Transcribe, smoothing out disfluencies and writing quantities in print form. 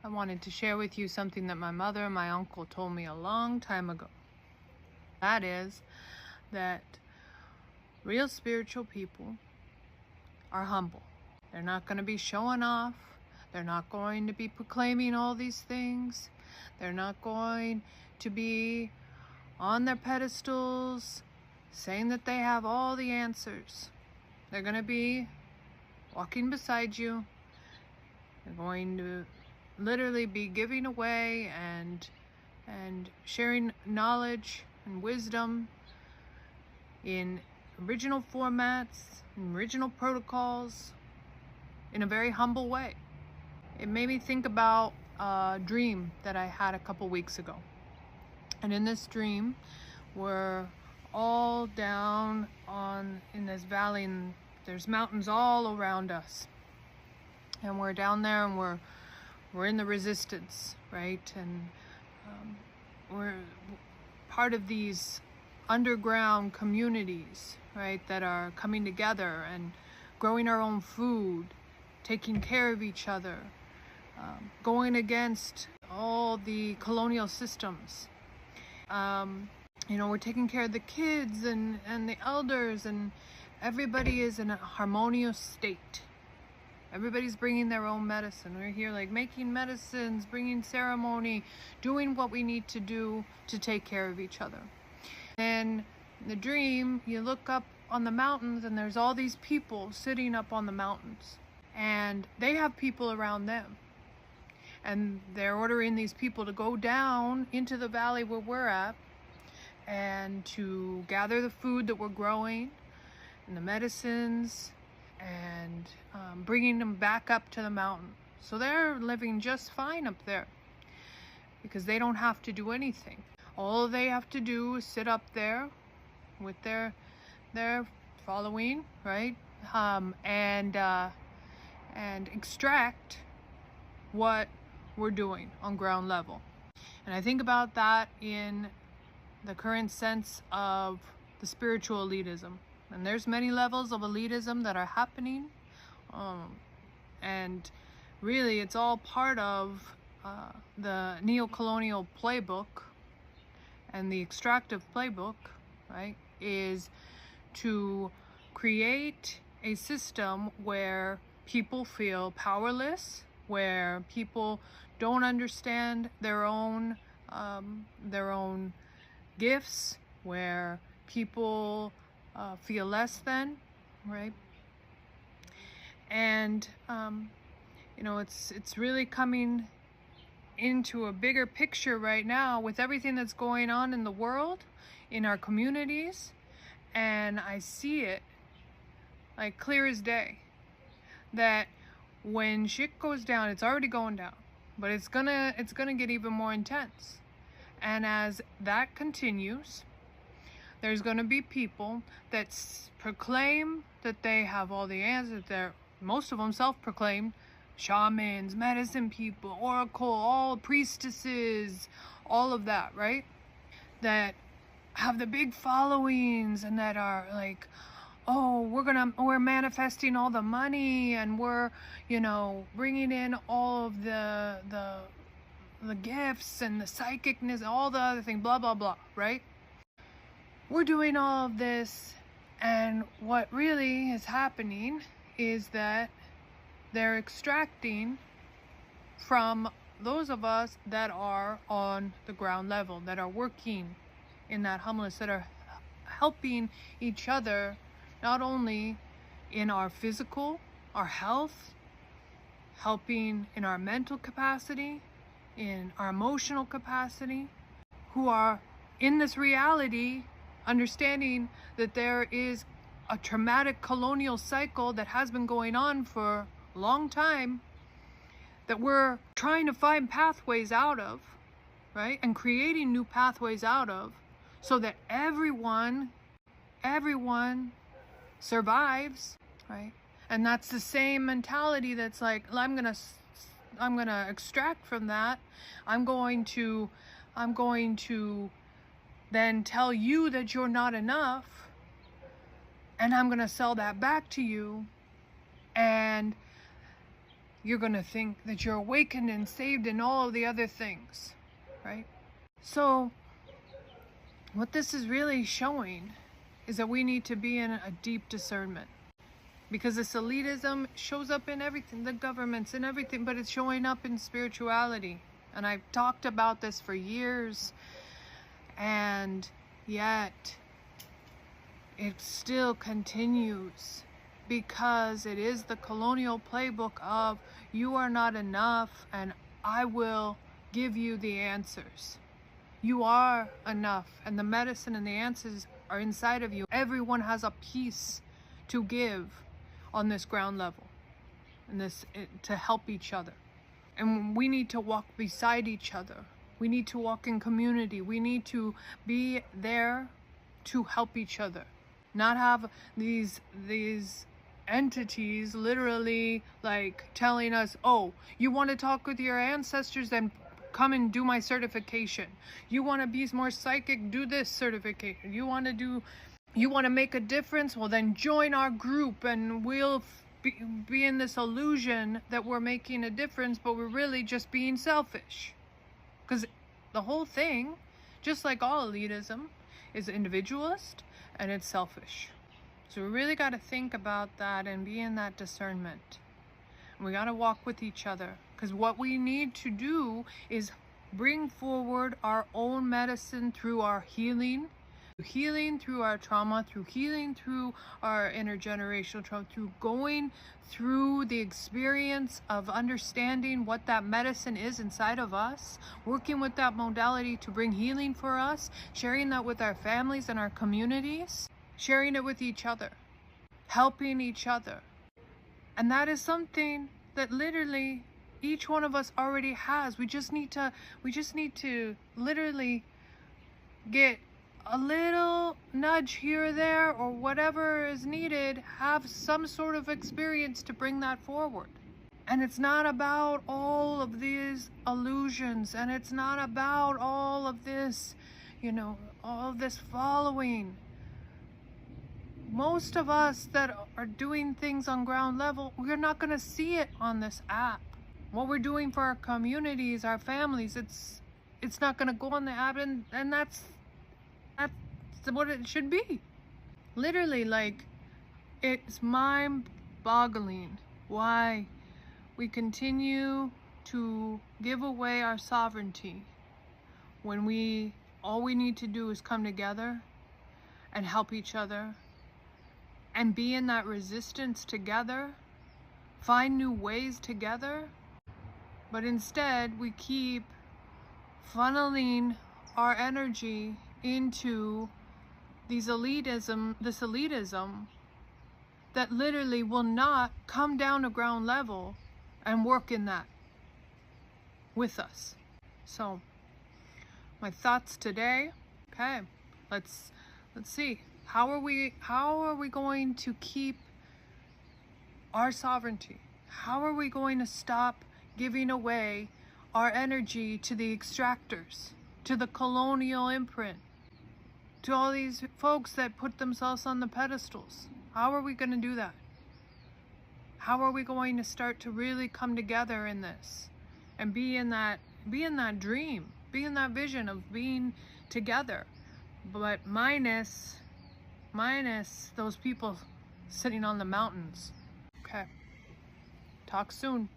I wanted to share with you something that my mother and my uncle told me a long time ago. That is that real spiritual people are humble. They're not going to be showing off. They're not going to be proclaiming all these things. They're not going to be on their pedestals saying that they have all the answers. They're going to be walking beside you. They're going to literally be giving away and sharing knowledge and wisdom in original formats, in original protocols, in a very humble way. It made me think about a dream that I had a couple weeks ago. And in this dream, we're all down in this valley, and there's mountains all around us. And we're down there, and we're in the resistance, right? And we're part of these underground communities, right, that are coming together and growing our own food, taking care of each other, going against all the colonial systems. We're taking care of the kids and the elders, and everybody is in a harmonious state. Everybody's bringing their own medicine. We're here making medicines, bringing ceremony, doing what we need to do to take care of each other. And in the dream, you look up on the mountains, and there's all these people sitting up on the mountains, and they have people around them. And they're ordering these people to go down into the valley where we're at and to gather the food that we're growing and the medicines and bringing them back up to the mountain. So they're living just fine up there because they don't have to do anything. All they have to do is sit up there with their following, right? And extract what we're doing on ground level. And I think about that in the current sense of the spiritual elitism. And there's many levels of elitism that are happening. And really, it's all part of the neo-colonial playbook. And the extractive playbook, right, is to create a system where people feel powerless, where people don't understand their own gifts, where people feel less than, right? And it's really coming into a bigger picture right now with everything that's going on in the world, in our communities, and I see it like clear as day that when shit goes down, it's already going down, but it's gonna get even more intense. And as that continues, there's gonna be people that proclaim that they have all the answers. Most of them self-proclaimed shamans, medicine people, oracle, all priestesses, all of that, right? That have the big followings and that are like, oh, we're manifesting all the money, and we're, bringing in all of the gifts and the psychicness, all the other thing, blah, blah, blah, right? We're doing all of this, and what really is happening is that they're extracting from those of us that are on the ground level, that are working in that humbleness, that are helping each other, not only in our physical, our health, helping in our mental capacity, in our emotional capacity, who are in this reality, understanding that there is a traumatic colonial cycle that has been going on for a long time, that we're trying to find pathways out of, right? And creating new pathways out of, so that everyone survives, right? And that's the same mentality that's like, I'm gonna extract from that. I'm going to then tell you that you're not enough, and I'm gonna sell that back to you, and you're going to think that you're awakened and saved and all of the other things, right? So what this is really showing is that we need to be in a deep discernment, because this elitism shows up in everything, the governments and everything, but it's showing up in spirituality. And I've talked about this for years, and yet it still continues, because it is the colonial playbook of you are not enough and I will give you the answers. You are enough, and the medicine and the answers are inside of you. Everyone has a piece to give on this ground level, and this to help each other. And we need to walk beside each other. We need to walk in community. We need to be there to help each other. Not have these entities literally like telling us, oh, you want to talk with your ancestors, then come and do my certification. You want to be more psychic, do this certification. You want to make a difference, well then join our group, and we'll be in this illusion that we're making a difference, but we're really just being selfish. Because the whole thing, just like all elitism, is individualist and it's selfish. So we really got to think about that and be in that discernment. And we got to walk with each other, because what we need to do is bring forward our own medicine through our healing through our trauma, through healing through our intergenerational trauma, through going through the experience of understanding what that medicine is inside of us, working with that modality to bring healing for us, sharing that with our families and our communities, sharing it with each other, helping each other. And that is something that literally each one of us already has. We just need to literally get a little nudge here or there, or whatever is needed, have some sort of experience to bring that forward. And it's not about all of these illusions, and it's not about all of this, all of this following. Most of us that are doing things on ground level, we're not going to see it on this app. What we're doing for our communities, our families, it's not going to go on the app, and that's what it should be. Literally, like, it's mind-boggling why we continue to give away our sovereignty when all we need to do is come together and help each other and be in that resistance together, find new ways together. But instead, we keep funneling our energy into this elitism that literally will not come down to ground level and work in that with us. So my thoughts today, okay, let's see, how are we going to keep our sovereignty? How are we going to stop giving away our energy to the extractors, to the colonial imprint, to all these folks that put themselves on the pedestals? How are we going to do that? How are we going to start to really come together in this and be in that dream, be in that vision of being together, but minus those people sitting on the mountains? Okay, talk soon.